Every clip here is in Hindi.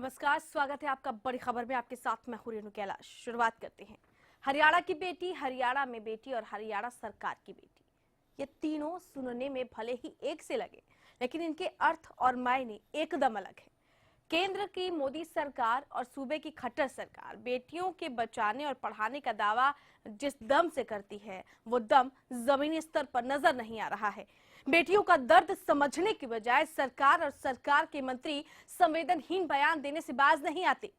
नमस्कार, स्वागत है आपका बड़ी खबर में। आपके साथ मैं हूं रेणु कैलाश। शुरुआत करते हैं। हरियाणा की बेटी, हरियाणा में बेटी और हरियाणा सरकार की बेटी, ये तीनों सुनने में भले ही एक से लगे, लेकिन इनके अर्थ और मायने एकदम अलग है। केंद्र की मोदी सरकार और सूबे की खट्टर सरकार बेटियों के बचाने और पढ़ाने का दावा जिस दम से करती है, वो दम जमीनी स्तर पर नजर नहीं आ रहा है। बेटियों का दर्द समझने की बजाय सरकार और सरकार के मंत्री संवेदनहीन बयान देने से बाज नहीं आते।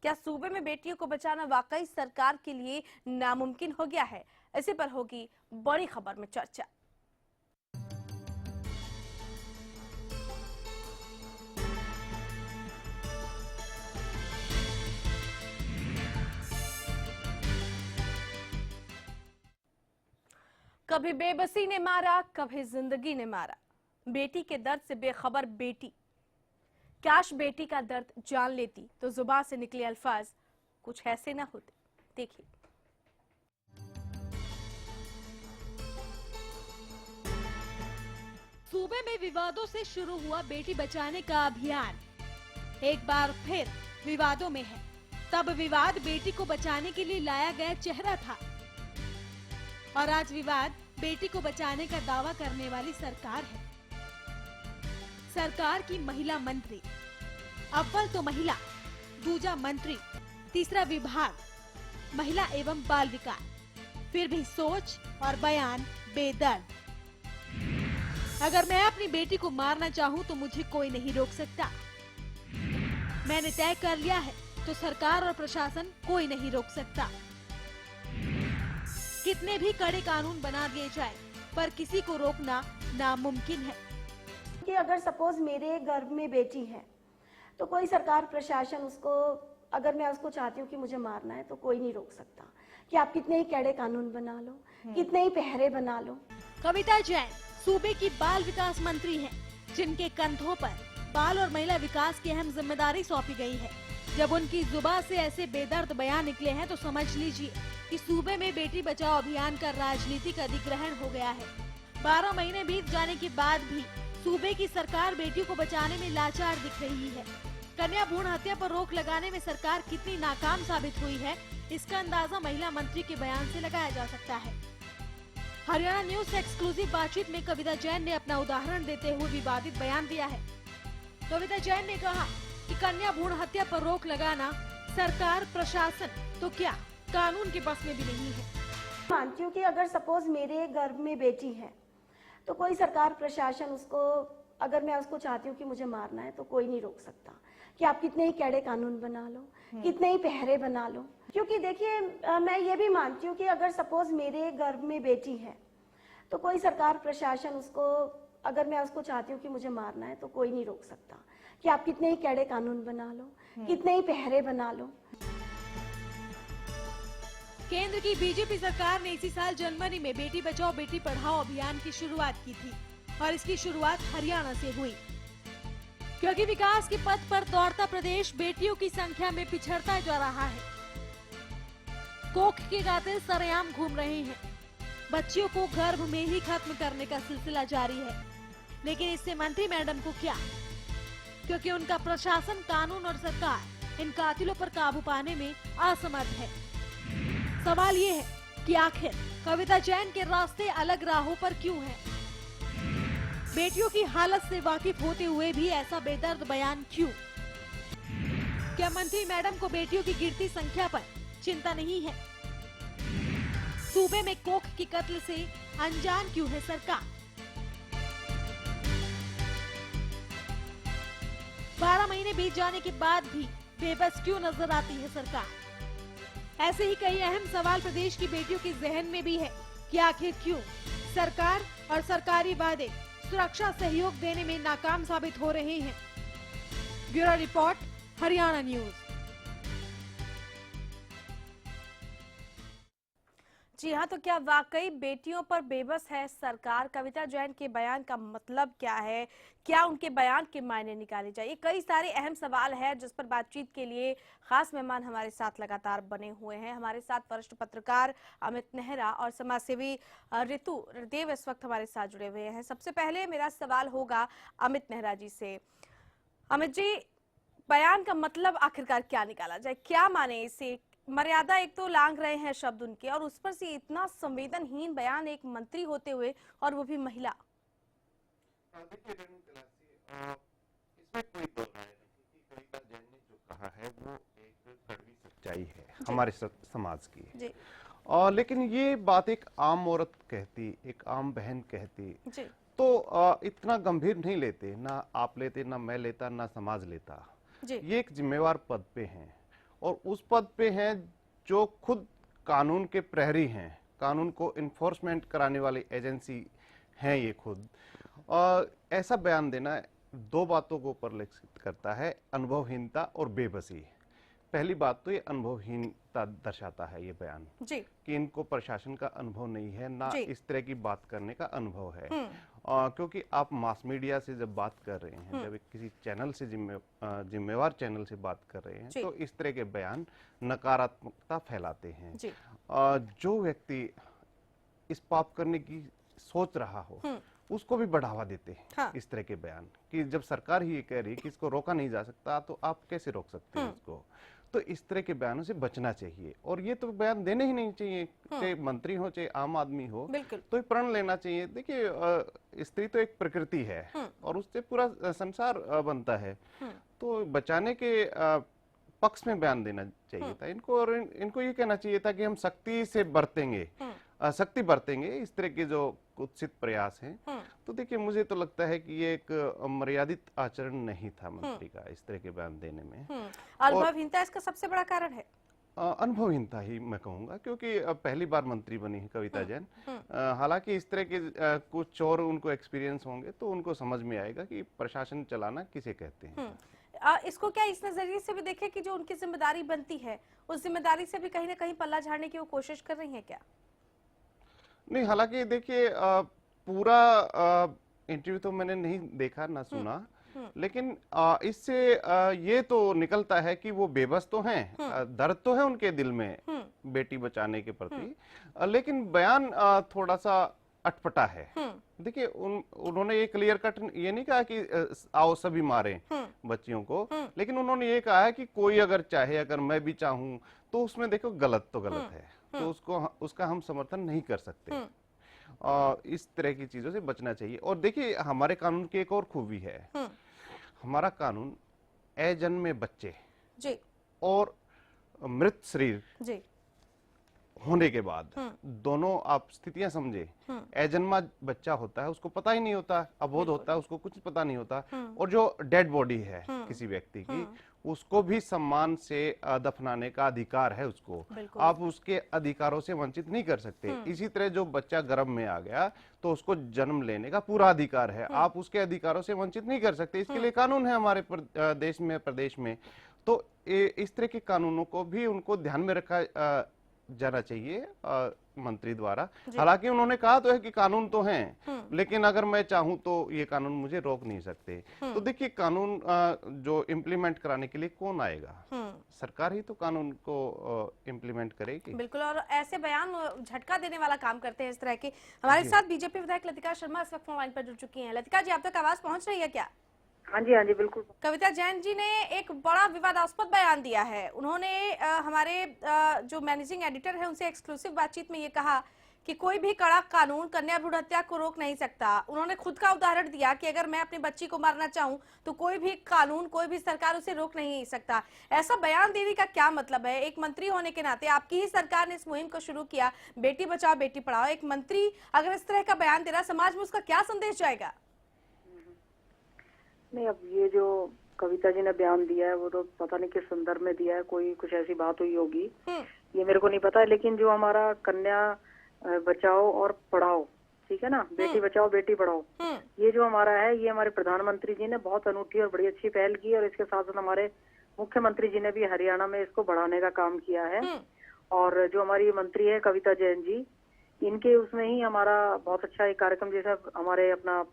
क्या सूबे में बेटियों को बचाना वाकई सरकार के लिए नामुमकिन हो गया है? इसी पर होगी बड़ी खबर में चर्चा। कभी बेबसी ने मारा, कभी जिंदगी ने मारा। बेटी के दर्द से बेखबर बेटी। काश बेटी का दर्द जान लेती तो जुबान से निकले अल्फाज कुछ ऐसे ना होते। देखिए। सूबे में विवादों से शुरू हुआ बेटी बचाने का अभियान एक बार फिर विवादों में है। तब विवाद बेटी को बचाने के लिए लाया गया चेहरा था और आज विवाद बेटी को बचाने का दावा करने वाली सरकार है। सरकार की महिला मंत्री, अव्वल तो महिला, दूजा मंत्री, तीसरा विभाग महिला एवं बाल विकास, फिर भी सोच और बयान बेदर्द। अगर मैं अपनी बेटी को मारना चाहूँ तो मुझे कोई नहीं रोक सकता। मैंने तय कर लिया है तो सरकार और प्रशासन कोई नहीं रोक सकता। कितने भी कड़े कानून बना दिए जाए, पर किसी को रोकना नामुमकिन है। कि अगर सपोज मेरे गर्भ में बेटी है तो कोई सरकार प्रशासन उसको, अगर मैं उसको चाहती हूँ कि मुझे मारना है तो कोई नहीं रोक सकता। कि आप कितने ही कड़े कानून बना लो, कितने ही पहरे बना लो। कविता जैन सूबे की बाल विकास मंत्री हैं, जिनके कंधों पर बाल और महिला विकास की अहम जिम्मेदारी सौंपी गई है। जब उनकी जुबान से ऐसे बेदर्द बयान निकले हैं तो समझ लीजिए कि सूबे में बेटी बचाओ अभियान का राजनीतिक अधिग्रहण हो गया है। 12 महीने बीत जाने के बाद भी सूबे की सरकार बेटियों को बचाने में लाचार दिख रही है। कन्या भ्रूण हत्या पर रोक लगाने में सरकार कितनी नाकाम साबित हुई है, इसका अंदाजा महिला मंत्री के बयान से लगाया जा सकता है। हरियाणा न्यूज से एक्सक्लूसिव बातचीत में कविता जैन ने अपना उदाहरण देते हुए विवादित बयान दिया है। कविता जैन ने कहा कि कन्या भ्रूण हत्या पर रोक लगाना सरकार, प्रशासन तो क्या कानून के बस में भी नहीं है। मानती हूँ कि अगर सपोज मेरे गर्भ में बेटी है तो कोई सरकार प्रशासन उसको, अगर मैं उसको चाहती हूँ कि मुझे मारना है तो कोई नहीं रोक सकता। कि आप कितने ही कड़े कानून बना लो, कितने ही पहरे बना लो। क्योंकि देखिए, मैं ये भी मानती हूँ कि अगर सपोज मेरे गर्भ में बेटी है तो कोई सरकार प्रशासन उसको, अगर मैं उसको चाहती हूँ कि मुझे मारना है तो कोई नहीं रोक सकता। कि आप कितने ही कड़े कानून बना लो, कितने ही पहरे बना लो। केंद्र की बीजेपी सरकार ने इसी साल जनवरी में बेटी बचाओ बेटी पढ़ाओ अभियान की शुरुआत की थी और इसकी शुरुआत हरियाणा से हुई। क्योंकि विकास के पथ पर दौड़ता प्रदेश बेटियों की संख्या में पिछड़ता जा रहा है। कोख के कातिल सरेआम घूम रहे हैं। बच्चियों को गर्भ में ही खत्म करने का सिलसिला जारी है। लेकिन इससे मंत्री मैडम को क्या, क्योंकि उनका प्रशासन, कानून और सरकार इन कातिलों पर काबू पाने में असमर्थ है। सवाल ये है कि आखिर कविता जैन के रास्ते अलग राहों पर क्यों हैं? बेटियों की हालत से वाकिफ होते हुए भी ऐसा बेदर्द बयान क्यों? क्या मंत्री मैडम को बेटियों की गिरती संख्या पर चिंता नहीं है? सूबे में कोख की कत्ल से अनजान क्यों है सरकार? 12 महीने बीत जाने के बाद भी बेबस क्यों नजर आती है सरकार? ऐसे ही कई अहम सवाल प्रदेश की बेटियों के जहन में भी है कि आखिर क्यों सरकार और सरकारी वादे सुरक्षा सहयोग देने में नाकाम साबित हो रहे हैं। Bureau report, Haryana news. जी हाँ, तो क्या वाकई बेटियों पर बेबस है सरकार? कविता जैन के बयान का मतलब क्या है? क्या उनके बयान के मायने निकाले जाए? कई सारे अहम सवाल हैं जिस पर बातचीत के लिए खास मेहमान हमारे साथ लगातार बने हुए हैं। हमारे साथ वरिष्ठ पत्रकार अमित नेहरा और समाजसेवी ऋतु देव इस वक्त हमारे साथ जुड़े हुए हैं। सबसे पहले मेरा सवाल होगा अमित नेहरा जी से। अमित जी, बयान का मतलब आखिरकार क्या निकाला जाए, क्या माने इसे? मर्यादा एक तो लांघ रहे हैं शब्द उनके, और उस पर से इतना संवेदनहीन बयान एक मंत्री होते हुए, और वो भी महिला। देखिए रेणु तलासी, इसमें कोई दो राय नहीं कि कविता जैन ने जो कहा है वो एक कड़वी सच्चाई है हमारे समाज की। जी लेकिन ये बात एक आम औरत कहती, एक आम बहन कहती, जी तो इतना गंभीर नहीं लेते, ना आप लेते, ना मैं लेता, ना समाज लेता। जी ये एक जिम्मेवार पद पे हैं, और उस पद पे हैं जो खुद कानून के प्रहरी हैं, कानून को इन्फोर्समेंट कराने वाली एजेंसी हैं ये खुद। ऐसा बयान देना दो बातों को परिलक्षित करता है, अनुभवहीनता और बेबसी। पहली बात तो ये अनुभवहीनता दर्शाता है ये बयान, जी कि इनको प्रशासन का अनुभव नहीं है, ना जी। इस तरह की बात करने का अनुभव है। क्योंकि आप मास मीडिया से जब बात कर रहे हैं, जब किसी चैनल से जिम्मेवार चैनल से बात कर रहे हैं, जी। तो इस तरह के बयान नकारात्मकता फैलाते हैं। जी जो व्यक्ति इस पाप करने की सोच रहा हो उसको भी बढ़ावा देते हैं हाँ। इस तरह के बयान, कि जब सरकार ही ये कह रही है कि इसको रोका नहीं जा सकता, तो आप कैसे रोक सकते हैं इसको। तो इस तरह के बयानों से बचना चाहिए, और ये तो बयान देने ही नहीं चाहिए, चाहे मंत्री हो चाहे आम आदमी हो, बिल्कुल। तो ये प्रण लेना चाहिए। देखिए स्त्री तो एक प्रकृति है, और उससे पूरा संसार बनता है, तो बचाने के पक्ष में बयान देना चाहिए था इनको, और इनको ये कहना चाहिए था कि हम सख्ती से बरतेंगे, सख्ती बरतेंगे इस तरह के जो कुत्सित प्रयास हैं। तो देखिए मुझे तो लगता है कि ये एक मर्यादित आचरण नहीं था मंत्री का इस तरह के बयान देने में। अनुभवहीनता इसका सबसे बड़ा कारण है। अनुभवहीनता ही मैं कहूंगा, क्योंकि पहली बार मंत्री बनी है कविता जैन। हालांकि इस तरह के कुछ और उनको एक्सपीरियंस होंगे तो उनको समझ में आएगा कि प्रशासन चलाना किसे कहते हैं। इसको क्या इस नजरिए से भी देखें कि जो उनकी जिम्मेदारी बनती है, उस जिम्मेदारी से भी कहीं ना कहीं पल्ला झाड़ने की वो कोशिश कर रही है क्या? नहीं, हालांकि देखिए पूरा इंटरव्यू तो मैंने नहीं देखा ना सुना, लेकिन इससे ये तो निकलता है कि वो बेबस तो हैं, दर्द तो है उनके दिल में बेटी बचाने के प्रति, लेकिन बयान थोड़ा सा अटपटा है। देखिए उन्होंने ये क्लियर कट ये नहीं कहा कि आओ सभी मारें बच्चियों को, लेकिन उन्होंने ये कहा है कि कोई अगर चाहे, अगर मैं भी चाहूं, तो उसमें देखो गलत तो गलत है, तो उसका हम समर्थन नहीं कर सकते। इस तरह की चीजों से बचना चाहिए। और देखिए हमारे कानून की एक और खूबी है, हमारा कानून अजन्मे बच्चे जी और मृत शरीर जी होने के बाद दोनों आप स्थितियां समझे। अजन्मा बच्चा होता है, उसको पता ही नहीं होता, अबोध होता है, उसको कुछ पता नहीं होता, और जो डेड बॉडी है किसी व्यक्ति की, उसको भी सम्मान से दफनाने का अधिकार है उसको, आप उसके अधिकारों से वंचित नहीं कर सकते। इसी तरह जो बच्चा गर्भ में आ गया तो उसको जन्म लेने का पूरा अधिकार है, आप उसके अधिकारों से वंचित नहीं कर सकते। इसके लिए कानून है हमारे देश में, प्रदेश में। तो इस तरह के कानूनों को भी उनको ध्यान में रखा जाना चाहिए मंत्री द्वारा। हालांकि उन्होंने कहा तो है कि कानून तो हैं, लेकिन अगर मैं चाहूं तो ये कानून मुझे रोक नहीं सकते। तो देखिए कानून जो इम्प्लीमेंट कराने के लिए कौन आएगा? सरकार ही तो कानून को इम्प्लीमेंट करेगी। बिल्कुल, और ऐसे बयान झटका देने वाला काम करते हैं इस तरह के। हमारे साथ बीजेपी विधायक लतिका शर्मा इस वक्त मोबाइल पर जुड़ चुकी हैं। लतिका जी, आप तक आवाज पहुंच रही है क्या? हाँ जी बिल्कुल। कविता जैन जी ने एक बड़ा विवादास्पद बयान दिया है। उन्होंने हमारे जो मैनेजिंग एडिटर है उनसे एक्सक्लूसिव बातचीत में ये कहा कि कोई भी कड़ा कानून कन्या भ्रूण हत्या को रोक नहीं सकता। उन्होंने खुद का उदाहरण दिया कि अगर मैं अपनी बच्ची को मारना चाहूं तो कोई भी कानून, कोई भी सरकार उसे रोक नहीं सकता। ऐसा बयान देने का क्या मतलब है? एक मंत्री होने के नाते आपकी ही सरकार ने इस मुहिम को शुरू किया, बेटी बचाओ बेटी पढ़ाओ। एक मंत्री अगर इस तरह का बयान दे रहा, समाज में उसका क्या संदेश जाएगा? नहीं, अब ये जो कविता जी ने बयान दिया है वो तो पता नहीं किस संदर्भ में दिया है, कोई कुछ ऐसी बात हुई होगी, ये मेरे को नहीं पता है। लेकिन जो हमारा कन्या बचाओ और पढ़ाओ, ठीक है ना, बेटी बचाओ बेटी पढ़ाओ, ये जो हमारा है, ये हमारे प्रधानमंत्री जी ने बहुत अनूठी और बड़ी अच्छी पहल की, और इसके साथ साथ हमारे मुख्यमंत्री जी ने भी हरियाणा में इसको बढ़ाने का काम किया है। और जो हमारी मंत्री है कविता जैन जी, इनके उसमें ही हमारा बहुत अच्छा एक कार्यक्रम, जैसा हमारे अपना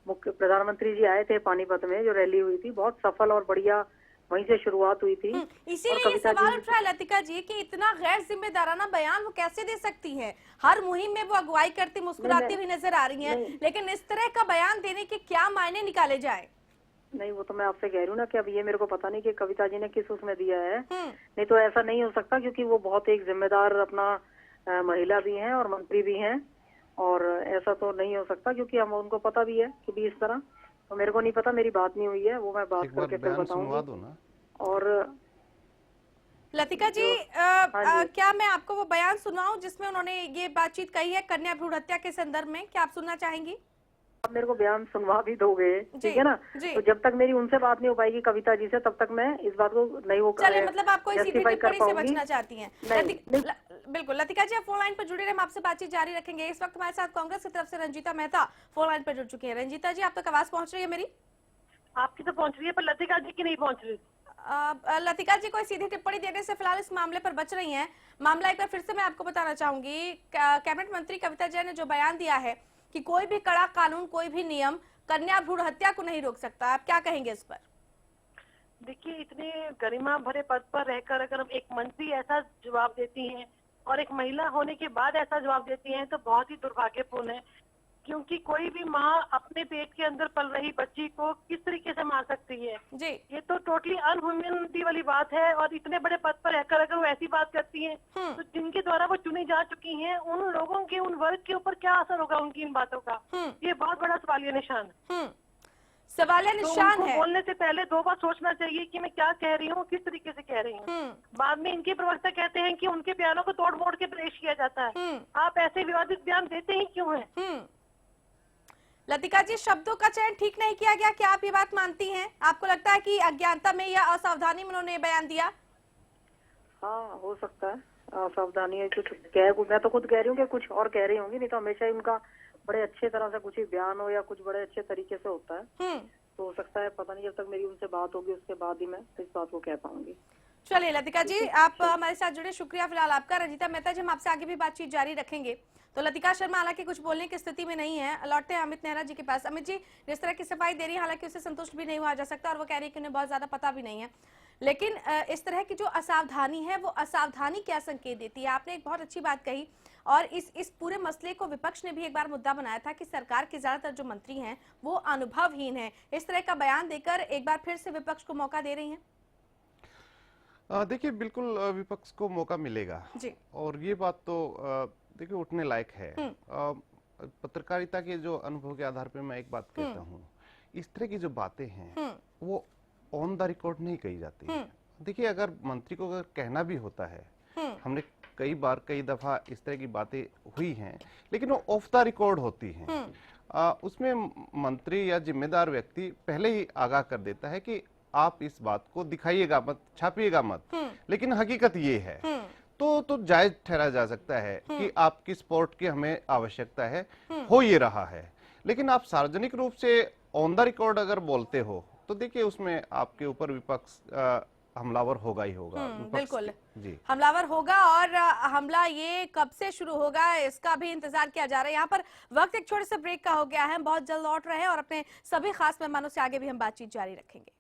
मुख्य प्रधानमंत्री जी आए थे पानीपत में, जो रैली हुई थी, बहुत सफल और बढ़िया वहीं से शुरुआत हुई थी। इसीलिए सवाल उठ रहा है लतिका जी कि इतना गैर जिम्मेदाराना बयान वो कैसे दे सकती हैं? हर मुहिम में वो अगुवाई करती, मुस्कुराती हुई नजर आ रही हैं, लेकिन इस तरह का बयान देने के क्या मायने निकाले जाए? नहीं, वो तो मैं आपसे कह रही हूँ ना कि अब ये मेरे को पता नहीं कि कविता जी ने किस उसमें दिया है। नहीं तो ऐसा नहीं हो सकता, क्योंकि वो बहुत एक जिम्मेदार अपना महिला भी हैं और मंत्री भी हैं, और ऐसा तो नहीं हो सकता, क्योंकि हम उनको पता भी है कि भी इस तरह। तो मेरे को नहीं पता, मेरी बात नहीं हुई है, वो मैं बात एक बार करके फिर बयान सुनवा बताऊंगी। दो ना। और लतिका जी, हाँ जी। क्या मैं आपको वो बयान सुनाऊं जिसमें उन्होंने ये बातचीत कही है कन्या भ्रूण हत्या के संदर्भ में? क्या आप सुनना चाहेंगी? आप मेरे को बयान सुनवा भी दोगे, जी, ठीक है ना? जी। तो जब तक मेरी उनसे बात नहीं हो पाएगी कविता जी से, तब तक मैं इस बात को नहीं वो चलिए, मतलब आप कोई सीधी justify कर टिप्पणी से पाऊंगी। बचना चाहती हैं। नहीं। बिल्कुल लतिका जी, आप फोन लाइन पर जुड़े रहे, हम आपसे बातचीत जारी रखेंगे। इस वक्त हमारे साथ कांग्रेस की तरफ से रंजीता मेहता फोन लाइन पर जुड़ चुकी है। रंजीता जी, आप तक आवाज पहुंच रही है मेरी? आपकी तो पहुंच रही है, पर लतिका जी की नहीं पहुंच रही। लतिका जी कोई सीधी टिप्पणी देने से फिलहाल इस मामले पर बच रही हैं। मामला एक बार फिर से मैं आपको बताना चाहूंगी। कैबिनेट मंत्री कविता जैन ने जो बयान दिया है कि कोई भी कड़ा कानून, कोई भी नियम कन्या भ्रूण हत्या को नहीं रोक सकता, आप क्या कहेंगे इस पर? देखिए, इतने गरिमा भरे पद पर रहकर अगर एक मंत्री ऐसा जवाब देती हैं और एक महिला होने के बाद ऐसा जवाब देती हैं, तो बहुत ही दुर्भाग्यपूर्ण है। क्योंकि कोई भी माँ अपने पेट के अंदर पल रही बच्ची को किस तरीके से मार सकती है? जी, ये तो टोटली अनह्यूमनिटी वाली बात है। और इतने बड़े पद पर रहकर अगर वो ऐसी बात करती हैं, तो जिनके द्वारा वो चुनी जा चुकी हैं, उन लोगों के, उन वर्ग के ऊपर क्या असर होगा उनकी इन बातों का? ये बहुत बड़ा सवालिया निशान है। सवालिया तो निशान उनको है। बोलने से पहले 2 बार सोचना चाहिए कि मैं क्या कह रही हूँ, किस तरीके से कह रही हूँ। बाद में इनके प्रवक्ता कहते हैं कि उनके बयानों को तोड़ मोड़ के पेश किया जाता है। आप ऐसे विवादित बयान देते ही क्यों हैं? लतिका जी, शब्दों का चयन ठीक नहीं किया गया, क्या आप ये बात मानती हैं? आपको लगता है कि अज्ञानता में या असावधानी में उन्होंने बयान दिया? हाँ, हो सकता है सावधानी है। कुछ मैं तो खुद कह रही हूँ कि कुछ और कह रही होंगी, नहीं तो हमेशा ही उनका बड़े अच्छे तरह से कुछ ही बयान हो या कुछ बड़े अच्छे तरीके से होता है। तो हो सकता है, पता नहीं, जब तक मेरी उनसे बात होगी उसके बाद ही मैं इस बात को कह पाऊंगी। चलिए लतिका जी, आप हमारे साथ जुड़े, शुक्रिया फिलहाल आपका। रंजीता मेहता जी, हम आपसे आगे भी बातचीत जारी रखेंगे। तो लतिका शर्मा हालांकि कुछ बोलने की स्थिति में नहीं है। लौटते हैं अमित नेहरा जी के पास। अमित जी, जिस तरह की सफाई दे रही है, हालांकि उससे संतुष्ट भी नहीं हुआ जा सकता और वो कह रही है कि उन्हें बहुत ज्यादा पता भी नहीं है, लेकिन इस तरह की जो असावधानी है, वो असावधानी क्या संकेत देती है? आपने एक बहुत अच्छी बात कही, और इस पूरे मसले को विपक्ष ने भी एक बार मुद्दा बनाया था कि सरकार के ज्यादातर जो मंत्री हैं वो अनुभवहीन हैं। इस तरह का बयान देकर एक बार फिर से विपक्ष को मौका दे रही हैं। देखिए, बिल्कुल विपक्ष को मौका मिलेगा जी। और ये बात तो देखिए उठने लायक है। पत्रकारिता के जो अनुभव के आधार पर मैं एक बात कहता हूँ, इस तरह की जो बातें हैं वो ऑन द रिकॉर्ड नहीं कही जाती है। देखिए, अगर मंत्री को अगर कहना भी होता है, हमने कई बार कई दफा इस तरह की बातें हुई हैं, लेकिन वो ऑफ द रिकॉर्ड होती हैं। उसमें मंत्री या जिम्मेदार व्यक्ति पहले ही आगाह कर देता है कि आप इस बात को दिखाइएगा मत, छापिएगा मत, लेकिन हकीकत ये है। तो जायज ठहरा जा सकता है कि आपकी सपोर्ट की हमें आवश्यकता है, हो ये रहा है। लेकिन आप सार्वजनिक रूप से ऑन द रिकॉर्ड अगर बोलते हो, तो देखिए उसमें आपके ऊपर विपक्ष हमलावर होगा ही होगा। बिल्कुल जी, हमलावर होगा, और हमला ये कब से शुरू होगा इसका भी इंतजार किया जा रहा है। यहाँ पर वक्त एक छोटे से ब्रेक का हो गया है, हम बहुत जल्द लौट रहे हैं और अपने सभी खास मेहमानों से आगे भी हम बातचीत जारी रखेंगे।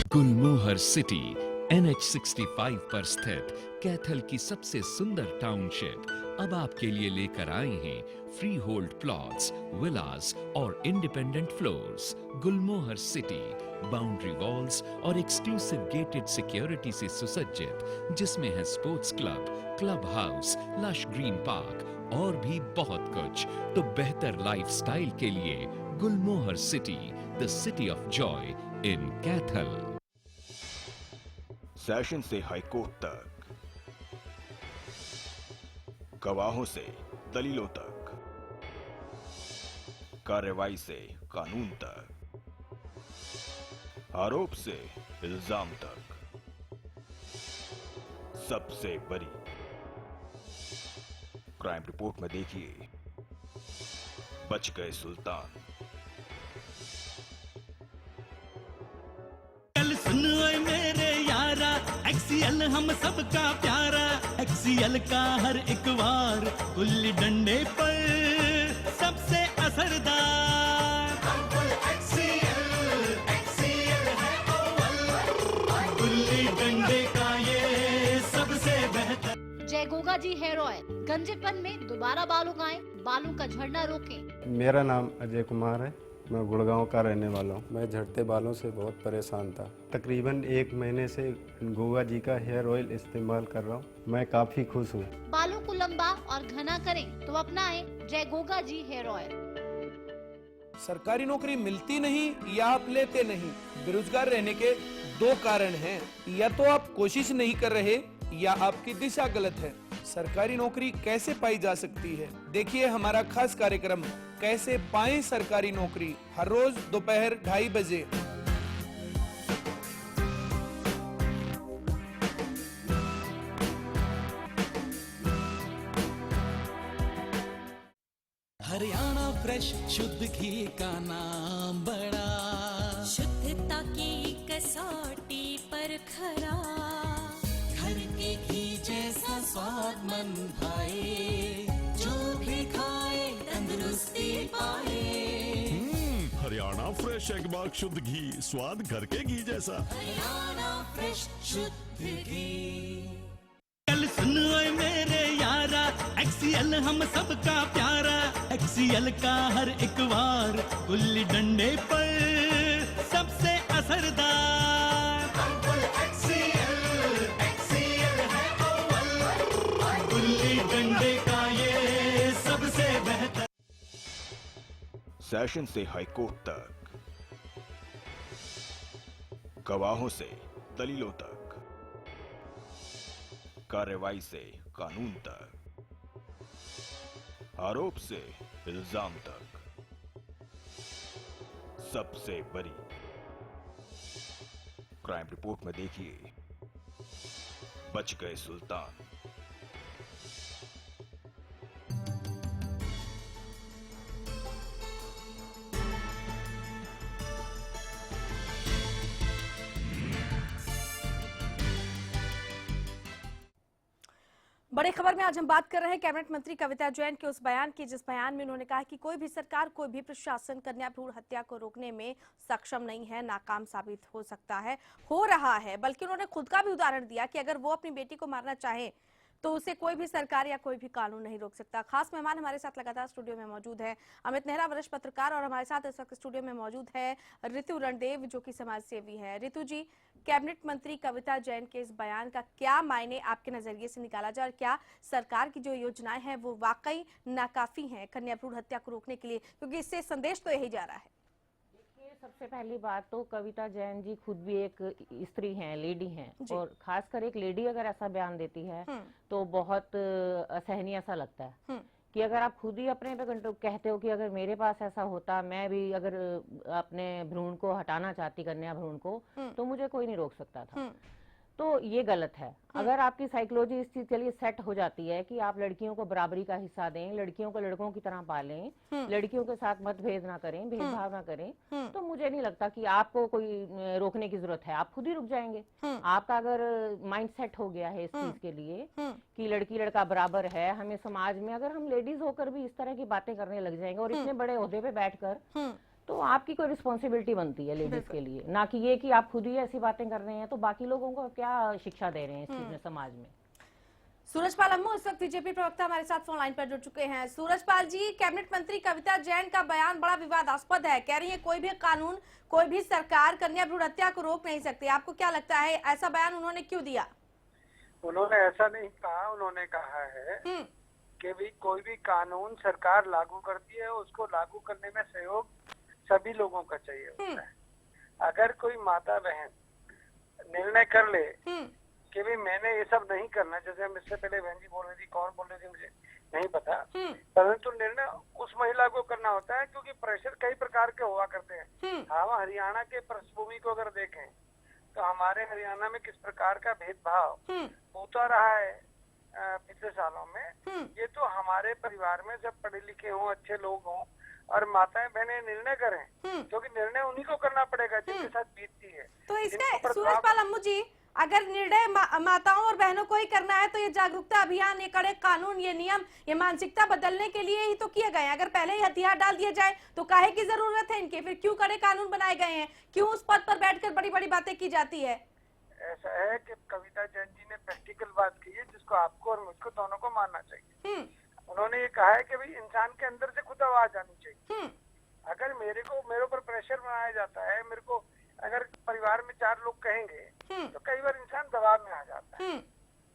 गुलमोहर सिटी NH 65 पर स्थित कैथल की सबसे सुंदर टाउनशिप अब आपके लिए लेकर आए हैं फ्री होल्ड प्लॉट्स, विलास और independent floors. Gulmohar city boundary walls और एक्सक्लूसिव गेटेड सिक्योरिटी से सुसज्जित, जिसमें है sports club, club house, lush green park और भी बहुत कुछ। तो बेहतर लाइफस्टाइल के लिए Gulmohar city, the city of joy in Kaithal. Session से हाईकोर्ट तक, गवाहों से दलीलों तक, कार्रवाई से कानून तक, आरोप से इल्जाम तक, सबसे बड़ी क्राइम रिपोर्ट में देखिए बच गए सुल्तान। सुन ओए मेरे यारा, एक्सीएल हम सबका प्यारा, एक्सीएल का हर एक वार गुल्ली डंडे पर सबसे असरदार। एक्सीएल है अव्वल, गुल्ली गोगा जी हेयर ऑयल गंजेपन में दोबारा बाल उगाएं, बालों का झड़ना रोकें। मेरा नाम अजय कुमार है, मैं गुड़गांव का रहने वाला हूँ। मैं झड़ते बालों से बहुत परेशान था। तकरीबन 1 महीने से गोगा जी का हेयर ऑयल इस्तेमाल कर रहा हूँ। मैं काफी खुश हूँ। बालों को लंबा और घना करें तो अपनाएं जय गोगा जी हेयर ऑयल। सरकारी नौकरी मिलती नहीं या आप लेते नहीं, बेरोजगार रहने के 2 कारण हैं। या तो आप कोशिश नहीं कर रहे या आपकी दिशा गलत है। सरकारी नौकरी कैसे पाई जा सकती है, देखिए हमारा खास कार्यक्रम कैसे पाएं सरकारी नौकरी, हर रोज दोपहर 2:30 बजे। हरियाणा फ्रेश शुद्ध घी का नाम बड़ा, शुद्धता की कसौटी पर खरा, घर के घी जैसा स्वाद मन भाए, जो भी खाए तंदुरुस्ती पाए। हरियाणा फ्रेश एगबाग शुद्ध घी, स्वाद घर के घी जैसा। हरियाणा फ्रेश शुद्ध घी। कल सुन ओए मेरे यारा, एक्सीएल हम सबका प्यारा, एक्सीएल का हर एक वार गुल्ली डंडे पर सबसे असरदार। एक्सीएल है अव्वल, गुल्ली डंडे का ये सबसे बेहतर। सेशन से हाईकोर्ट तक, गवाहों से दलीलों तक, कार्रवाई से कानून तक, आरोप से इल्जाम तक, सबसे बड़ी क्राइम रिपोर्ट में देखिए बच गए सुल्तान। बड़ी खबर में आज हम बात कर रहे हैं कैबिनेट मंत्री कविता जैन के उस बयान की, जिस बयान में उन्होंने कहा कि कोई भी सरकार, कोई भी प्रशासन कन्या भ्रूण हत्या को रोकने में सक्षम नहीं है, नाकाम साबित हो सकता है, हो रहा है। बल्कि उन्होंने खुद का भी उदाहरण दिया कि अगर वो अपनी बेटी को मारना चाहे तो उसे कोई भी सरकार या कोई भी कानून नहीं रोक सकता। खास मेहमान हमारे साथ लगातार स्टूडियो में मौजूद है अमित नेहरा, वरिष्ठ पत्रकार, और हमारे साथ इस वक्त स्टूडियो में मौजूद है ऋतु रणदेव, जो कि समाज सेवी है। ऋतु जी, कैबिनेट मंत्री कविता जैन के इस बयान का क्या मायने आपके नजरिए से निकाला जाए, और क्या सरकार की जो योजनाएं हैं वो वाकई नाकाफी हैं कन्या भ्रूण हत्या को रोकने के लिए, क्योंकि इससे संदेश तो यही जा रहा है। सबसे पहली बात तो कविता जैन जी खुद भी एक स्त्री हैं, लेडी हैं, और खासकर एक लेडी अगर ऐसा बयान देती है तो बहुत असहनीय सा लगता है कि अगर आप खुद ही अपने पे कहते हो कि अगर मेरे पास ऐसा होता, मैं भी अगर अपने भ्रूण को हटाना चाहती, कन्या भ्रूण को, तो मुझे कोई नहीं रोक सकता था, तो ये गलत है। अगर आपकी साइकोलॉजी इस चीज के लिए सेट हो जाती है कि आप लड़कियों को बराबरी का हिस्सा दें, लड़कियों को लड़कों की तरह पालें, लड़कियों के साथ मतभेद ना करें, भेदभाव ना करें, तो मुझे नहीं लगता कि आपको कोई रोकने की जरूरत है, आप खुद ही रुक जाएंगे। आपका अगर माइंड सेट हो गया है इस चीज के लिए कि लड़की लड़का बराबर है, हमें समाज में अगर हम लेडीज होकर भी इस तरह की बातें करने लग जाएंगे और इतने बड़े ओहदे पे बैठकर, तो आपकी कोई रिस्पॉन्सिबिलिटी बनती है लेडीज के लिए, ना कि ये कि आप खुद ही ऐसी बातें कर रहे हैं तो बाकी लोगों को क्या शिक्षा दे रहे हैं इस चीज में, समाज में। सूरजपाल अम्मू इस वक्त बीजेपी प्रवक्ता हमारे साथ फोन लाइन पर जुड़ चुके हैं। सूरजपाल जी, कैबिनेट मंत्री कविता जैन का बयान बड़ा विवादास्पद है, कह रही है कोई भी कानून, कोई भी सरकार कन्या भ्रूण हत्या को रोक नहीं सकती। आपको क्या लगता है ऐसा बयान उन्होंने क्यों दिया? उन्होंने ऐसा नहीं कहा, उन्होंने कहा है कि भी कोई भी कानून सरकार लागू करती है उसको लागू करने में सहयोग सभी लोगों का चाहिए होता है। अगर कोई माता बहन निर्णय कर ले कि भी मैंने ये सब नहीं करना, जैसे हम इससे पहले बहन जी बोल रही थी, कौन बोल रही थी मुझे नहीं पता, परंतु निर्णय उस महिला को करना होता है, क्योंकि प्रेशर कई प्रकार के हुआ करते हैं। हम हरियाणा के पृष्ठभूमि को अगर देखें तो हमारे हरियाणा में किस प्रकार का भेदभाव होता रहा है पिछले सालों में। ये तो हमारे परिवार में जब पढ़े लिखे हों, अच्छे लोग हों और माताएं बहनें निर्णय करें, क्योंकि निर्णय उन्हीं को करना पड़ेगा जिनके साथ बीतती है। तो इसका सूरजपाल अम्मू जी, अगर निर्णय माताओं और बहनों को ही करना है तो ये जागरूकता अभियान, ये कड़े कानून, ये नियम, ये मानसिकता बदलने के लिए ही तो किए गए हैं। अगर पहले ही हथियार डाल दिए जाए तो काहे की जरूरत है इनके? फिर क्यों कड़े कानून बनाए गए हैं? क्यों उस पद पर बैठकर बड़ी बड़ी बातें की जाती है? ऐसा है कि कविता जैन जी ने प्रैक्टिकल बात की है जिसको आपको और मुझको दोनों को मानना चाहिए। उन्होंने ये कहा है कि भाई इंसान के अंदर से खुद आवाज आनी चाहिए। अगर मेरे ऊपर प्रेशर बनाया जाता है, मेरे को अगर परिवार में 4 लोग कहेंगे तो कई बार इंसान दबाव में आ जाता है।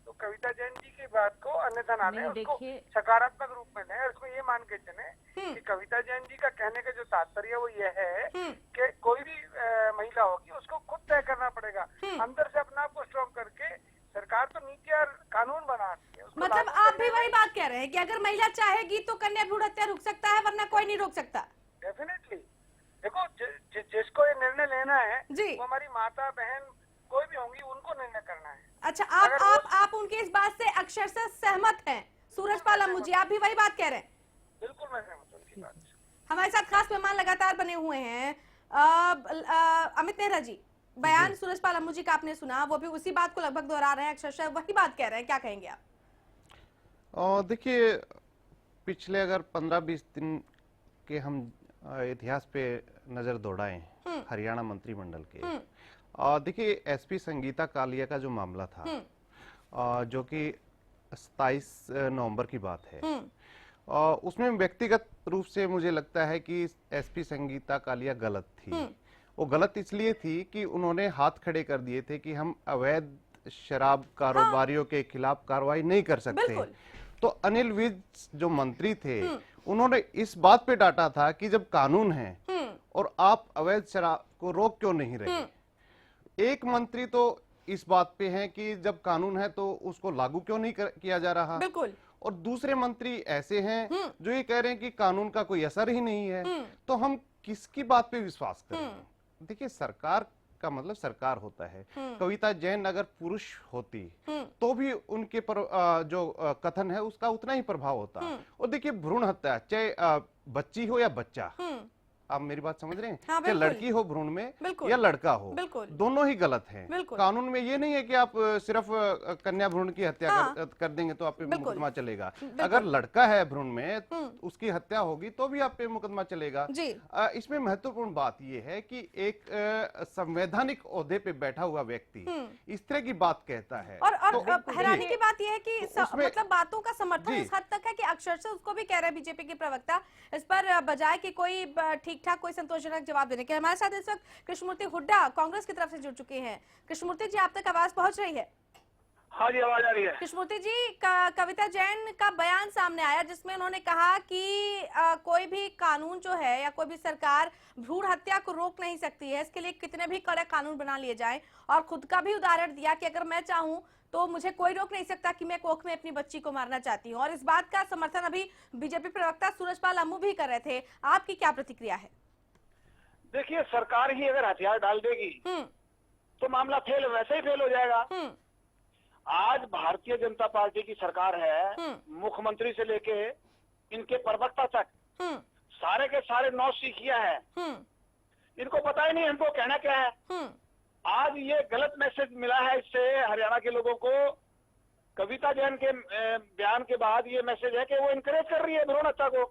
तो कविता जैन जी की बात को अन्यथा ना लें, उसको सकारात्मक रूप में लें, और उसको ये मान के चले कि कविता जैन जी का कहने का जो तात्पर्य वो ये है कि कोई भी महिला होगी उसको खुद तय करना पड़ेगा, अंदर से अपने आप को स्ट्रॉन्ग करके। सरकार तो नीति और कानून बनाती है, मतलब आप भी वही बात कह रहे हैं कि अगर महिला चाहेगी तो कन्या भ्रूण हत्या रुक सकता है, वरना कोई नहीं रोक सकता। डेफिनेटली। देखो जिसको ये निर्णय लेना है जी, वो हमारी माता बहन कोई भी होंगी, उनको निर्णय करना है। अच्छा, आप उनके इस बात से अक्षरशः सहमत हैं? सूरजपाल अम्मू जी, आप भी वही बात कह रहे हैं? बिल्कुल मैं सहमत हूं उनकी बात से। हमारे साथ खास मेहमान लगातार बने हुए हैं। अमित नेहरा जी, बयान सूरजपाल अम्मू जी का आपने सुना, वो भी उसी बात को लगभग दोहरा रहे हैं, अक्षरशः वही बात कह रहे हैं, क्या कहेंगे आप? देखिए, पिछले अगर 15-20 दिन के हम इतिहास पे नजर दौड़ाएं हरियाणा मंत्रिमंडल के, देखिए एसपी संगीता कालिया का जो मामला था, जो कि 27 नवंबर की बात है, उसमें व्यक्तिगत रूप से मुझे लगता है कि एसपी संगीता कालिया गलत थी। वो गलत इसलिए थी कि उन्होंने हाथ खड़े कर दिए थे कि हम अवैध शराब कारोबारियों के खिलाफ कार्रवाई नहीं कर सकते। तो अनिल विज जो मंत्री थे, उन्होंने इस बात पे डांटा था कि जब कानून है और आप अवैध शराब को रोक क्यों नहीं रहे। एक मंत्री तो इस बात पे है कि जब कानून है तो उसको लागू क्यों नहीं किया जा रहा। बिल्कुल। और दूसरे मंत्री ऐसे हैं जो ये कह रहे हैं कि कानून का कोई असर ही नहीं है। तो हम किसकी बात पे विश्वास करें? देखिए, सरकार का मतलब सरकार होता है। कविता जैन अगर पुरुष होती तो भी उनके पर जो कथन है उसका उतना ही प्रभाव होता। और देखिए, भ्रूण हत्या चाहे बच्ची हो या बच्चा, आप मेरी बात समझ रहे हैं? हाँ, चाहे लड़की हो भ्रूण में या लड़का हो, दोनों ही गलत हैं। कानून में ये नहीं है कि आप सिर्फ कन्या भ्रूण की हत्या कर देंगे तो आप पे मुकदमा चलेगा। अगर लड़का है भ्रूण में, उसकी हत्या होगी तो भी आप पे मुकदमा चलेगा। इसमें महत्वपूर्ण बात ये है कि एक संवैधानिक ओहदे पे बैठा हुआ व्यक्ति इस तरह की बात कहता है। और हैरानी की बात यह है कि मतलब बातों का समर्थन इस हद तक है कि अक्षरशः उसको भी कह रहे हैं बीजेपी के प्रवक्ता, इस पर बजाय कि कोई ठीक ठाक कोई संतोषजनक जवाब देने के। हमारे साथ इस वक्त कृष्णमूर्ति हुड्डा कांग्रेस की तरफ से जुड़ चुके हैं। कृष्णमूर्ति जी, आप तक आवाज पहुंच रही है? हाँ जी, आवाज आ रही है। कृष्णमूर्ति जी, कविता जैन का बयान सामने आया जिसमें उन्होंने कहा कि कोई भी कानून जो है या कोई भी सरकार भ्रूण हत्या को रोक नहीं सकती है, इसके लिए कितने भी कड़े कानून बना लिए जाएं, और खुद का भी उदाहरण दिया कि अगर मैं चाहूं तो मुझे कोई रोक नहीं सकता कि मैं कोख में अपनी बच्ची को मारना चाहती हूं। और इस बात का समर्थन अभी बीजेपी प्रवक्ता सूरजपाल अम्मू भी कर रहे थे। आपकी क्या प्रतिक्रिया है? देखिए, सरकार ही अगर हथियार डाल देगी तो मामला वैसे ही फेल हो जाएगा। आज भारतीय जनता पार्टी की सरकार है, मुख्यमंत्री से लेके इनके प्रवक्ता तक सारे के सारे 9 सीखिया है। इनको पता ही नहीं हमको कहना क्या है। आज ये गलत मैसेज मिला है इससे हरियाणा के लोगों को। कविता जैन के बयान के बाद ये मैसेज है कि वो इनकरेज कर रही है भ्रूण हत्या को।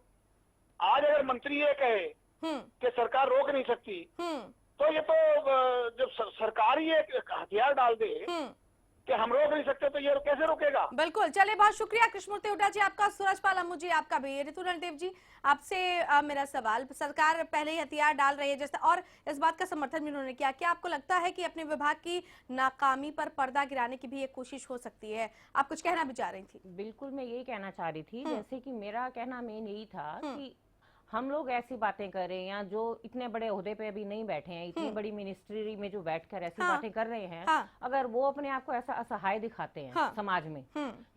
आज अगर मंत्री ये कहे कि सरकार रोक नहीं सकती, तो ये तो जब सरकार ही एक हथियार डाल दे कि हम रोक नहीं सकते, तो ये कैसे रोकेगा? बिल्कुल। चलिए, बहुत शुक्रिया कृष्णमूर्ति हुड्डा जी आपका, सूरजपाल अम्मू जी आपका भी। ऋतु रणदेव जी, आपसे मेरा सवाल, सरकार पहले ही हथियार डाल रही है जैसा, और इस बात का समर्थन भी उन्होंने किया, क्या आपको लगता है कि अपने विभाग की नाकामी पर पर्दा गिराने की भी एक कोशिश हो सकती है? आप कुछ कहना भी चाह रही थी? बिल्कुल, मैं यही कहना चाह रही थी। जैसे कि मेरा कहना मेन यही था कि हम लोग ऐसी बातें करें, या जो इतने बड़े ओहदे पे अभी नहीं बैठे हैं, इतनी बड़ी मिनिस्ट्री में जो बैठकर ऐसी बातें कर रहे हैं, अगर वो अपने आप को ऐसा असहाय दिखाते हैं समाज में,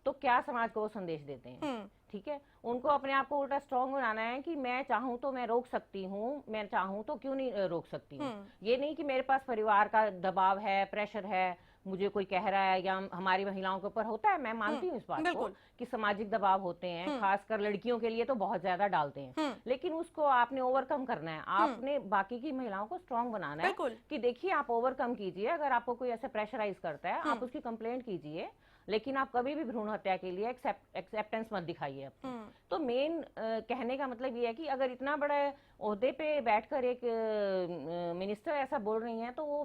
तो क्या समाज को वो संदेश देते हैं? ठीक है, उनको अपने आप को उल्टा स्ट्रॉन्ग बनाना है कि मैं चाहूं तो मैं रोक सकती हूँ, मैं चाहूं तो क्यों नहीं रोक सकती हूँ। ये नहीं कि मेरे पास परिवार का दबाव है, प्रेशर है, मुझे कोई कह रहा है, या हमारी महिलाओं के ऊपर होता है। मैं मानती हूँ इस बात को कि सामाजिक दबाव होते हैं, खासकर लड़कियों के लिए तो बहुत ज्यादा डालते हैं, लेकिन उसको आपने ओवरकम करना है। आपने बाकी की महिलाओं को स्ट्रांग बनाना है कि देखिए, आप ओवरकम कीजिए। अगर आपको कोई ऐसे प्रेशराइज करता है, आप उसकी कंप्लेंट कीजिए। लेकिन आप कभी भी भ्रूण हत्या के लिए एक्सेप्टेंस मत दिखाइए अपनी। तो मेन कहने का मतलब ये है कि अगर इतना बड़ा ओहदे पे बैठकर एक मिनिस्टर ऐसा बोल रही हैं तो वो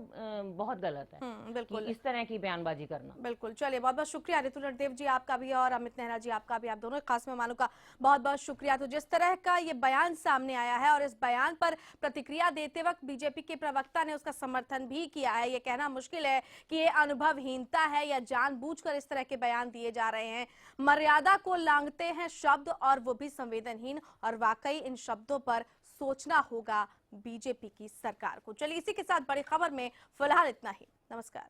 बहुत गलत है। बिल्कुल इस तरह की बयानबाजी करना। बिल्कुल। चलिए, बहुत बहुत शुक्रिया ऋतु नटदेव जी आपका भी और अमित नेहरा जी आपका भी, आप दोनों खास मेहमानों का बहुत बहुत शुक्रिया। तो जिस तरह का ये बयान सामने आया है और इस बयान पर प्रतिक्रिया देते वक्त बीजेपी के प्रवक्ता ने उसका समर्थन भी किया है। ये कहना मुश्किल है कि ये अनुभवहीनता है या जानबूझकर इस तरह के बयान दिए जा रहे हैं। मर्यादा को लांघते हैं शब्द और वो भी संवेदनहीन, और वाकई इन शब्दों पर सोचना होगा बीजेपी की सरकार को। चलिए, इसी के साथ बड़ी खबर में फिलहाल इतना ही। नमस्कार।